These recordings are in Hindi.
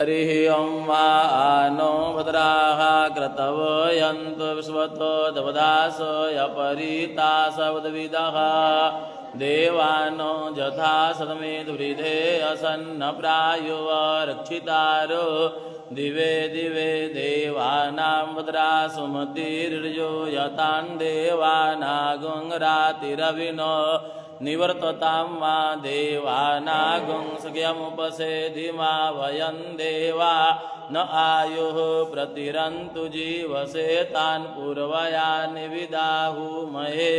हरिः ॐ मा नो भद्राः क्रतवयन्तु विश्वतो दवदासो यपरीतासवद्विदः देवानो यथा सदमेदुवृधे असन्नप्रायो रक्षितारो दिवे दिवे देवानां भद्रासु मतिर्यो यतान् देवानागुङ्रातिरविनो निवर्ततां मा देवानागुं सख्यमुपसेधिमा वयं देवा न आयुः प्रतिरन्तु जीवसे तान् पूर्वया निविदाहुमहे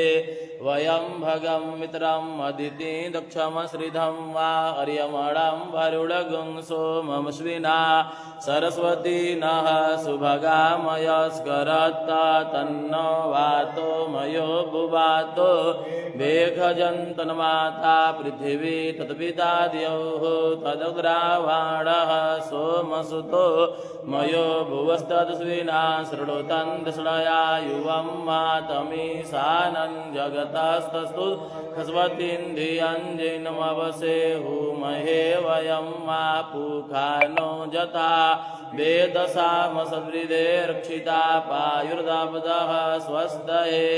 वयं भगं मित्रम् अदिति दक्षमश्रिधं वा अर्यमणं वरुणगुं सोममश्विना सरस्वती नः सुभगामयस्करत्त तन्नो वातो मयो भुवातो वेघजन्तन्माता पृथिवी तत्पिता द्यौः तदग्रावाणः सोमसुतो मयो भुवस्तदस्विना शृणुतन्दृष्णया युवं मातमीशानं जगतस्तस्तु खस्वतीन्धियञ्जिनमवसे हुमहे वयं मा पूखानो जथा वेदसामसवृदे रक्षिता पायुर्दापदः स्वस्तये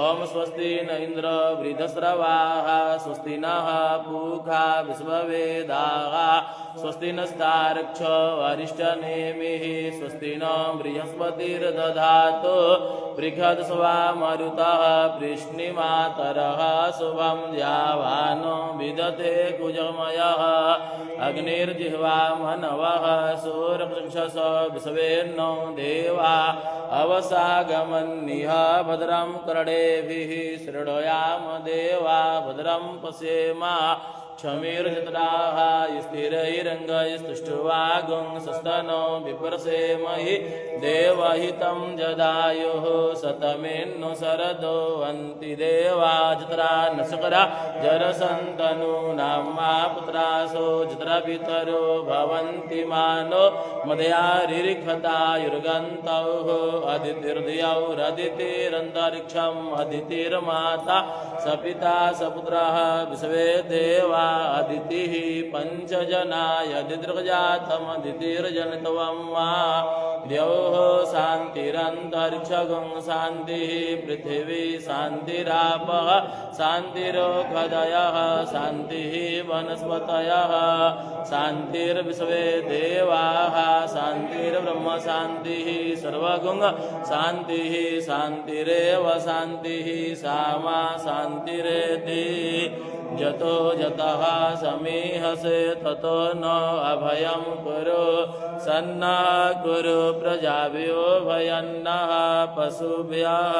ॐ स्वस्ति न इन्द्र वृद्धस्रवाः स्वस्ति नः पूखा विश्ववेदाः स्वस्ति नस्तार्क्ष वरिष्ठनेमिः स्वस्ति न बृहस्पतिर्दधातु बृहद्स्वा मरुतः वृष्णिमातरः शुभं यावानो विदते कुजमयः अग्निर्जिह्वा मनवः सूर्यक्षस विश्वेन्नो देवा अवसागमन्निह भद्रं कर्णेभिः शृणुयाम देवा भद्रं पश्येमा क्षमीर्जत्राः स्थिरैरङ्गैस्तुष्टुवागुं सस्तनो विपर्षेमहि देवहितं जदायुः शतमेन्नु शरदो हन्ति देवा जत्रा नशकरा जरसन्तनूनां मा पुत्रासो जत्रा पितरो भवन्ति मानो मदयारिरिखतायुर्गन्तौः अदितिर्दियौरदितिरन्तरिक्षम् अदितिर्माता सपिता सपुत्रः विश्वे देवा अदितिः पञ्चजनाय अदितिर्जातमदितिर्जनितवं वा द्यौः शान्तिरन्तरिक्षगुं शान्तिः पृथिवी शान्तिरापः शान्तिरोषधयः शान्तिः वनस्पतयः शान्तिर्विश्वे देवाः शान्तिर्ब्रह्म शान्तिः सर्वगुं शान्तिः शान्तिरेव शान्तिः सा मा शान्तिरेति जतो जतः समीहसे ततो न अभयं कुरु सन्नः कुरु प्रजाभ्यो भयन्नः पशुभ्यः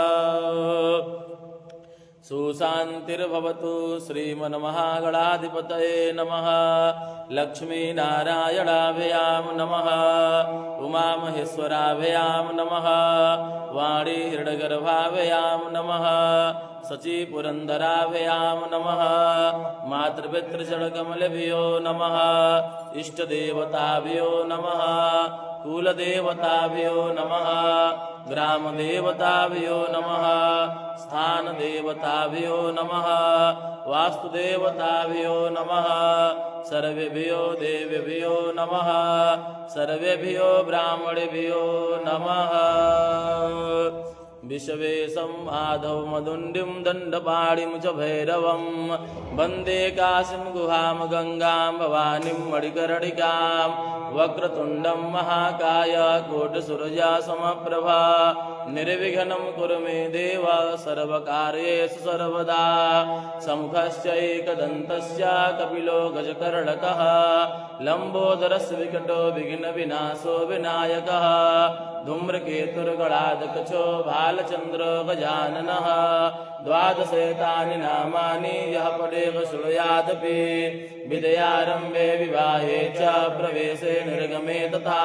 सुशान्तिर्भवतु श्रीमन्महागणाधिपतये नमः लक्ष्मीनारायणाभ्यां नमः उमामहेश्वराभ्यां नमः वाणीहृदगर्भाभ्यां नमः शचीपुरन्दराभ्यां नमः मातृपितृचरणकमलभ्यो नमः इष्टदेवताभ्यो नमः कुलदेवताभ्यो नमः ग्रामदेवताभ्यो नमः स्थानदेवताभ्यो नमः वास्तुदेवताभ्यो नमः सर्वेभ्यो देवेभ्यो नमः सर्वेभ्यो ब्राह्मणेभ्यो नमः विश्वेशं माधव मदुण्डिं दण्डपाणिं च भैरवं वन्दे काशीं गुहां गंगां भवानीं मणिकर्णिकां वक्रतुण्डं महाकाय कोटिसूर्यसमप्रभा निर्विघ्नं कुरु मे देव सर्वकार्येषु सर्वदा सम्मुखश्चैकदन्तस्य कपिलो गजकर्णकः लम्बोदरस्य विकटो विघ्नविनाशो विनायकः धूम्रकेतुर्गणादकचो बालचन्द्रो गजाननः द्वादशेतानि नामानि यः पठेत् शृणुयादपि विद्यारम्भे विवाहे च प्रवेशे निर्गमे तथा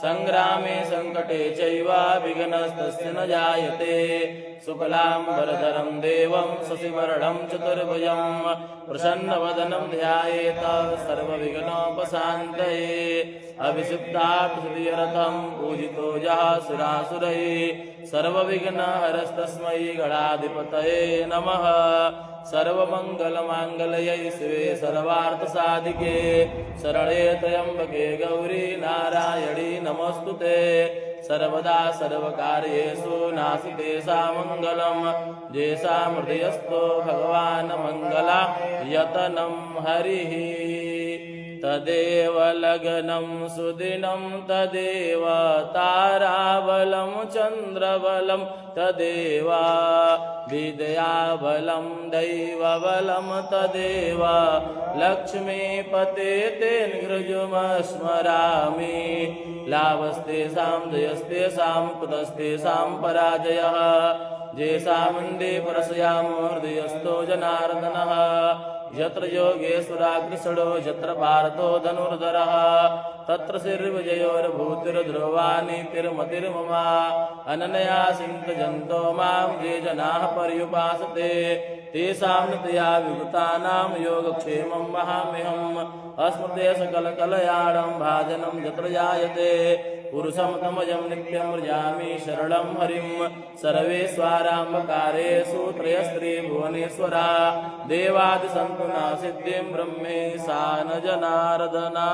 संग्रामे संकटे चैव विघ्नस्तस्य न जायते शुक्लाम्बरधरं देवं शशिवर्णं चतुर्भुजं प्रसन्नवदनं ध्यायेत सर्वविघ्नोपशान्तये अभिषिक्तार्थं पूजितो यः सुरासुरैः सर्वविघ्नहरस्तस्मै गणाधिपतये नमः। सर्वमङ्गलमाङ्गल्ये शिवे सर्वार्थसाधिके शरणे त्र्यम्बके गौरी नारायणी नमोऽस्तुते सर्वदा सर्वकार्येषु नास्ति सामङ्गलं येषां हृदयस्थो भगवान् मङ्गला यतनं हरिः तदेव लग्नं सुदिनं तदेव ताराबलं चन्द्रबलं तदेव विद्याबलं दैवबलं तदेव लक्ष्मीपते तेन घृजुमस्मरामि लाभस्तेषां जयस्तेषां कुतस्तेषां पराजयः येषामन्दे परशयामो हृदयस्थो जनार्दनः यत्र योगेश्वराग्रसडो यत्र भारतो धनुर्धरः तत्र श्रीर्विजयोर्भूतिर्ध्रुवानीतिर्मतिर्मम अननया चिन्तयन्तो मां ये जनाः पर्युपासते तेषां नितया विगतानां योगक्षेमं वहाम्यहम् अस्मृते सकलकलयाणं भाजनं यत्र जायते पुरुषं तमजं नित्यं व्रजामि शरणं हरिं सर्वेश्वराम्बकारेषु त्रयस्त्रिभुवनेश्वरा देवादिसन्तु न सिद्धिं ब्रह्मे सा न जनार्दना।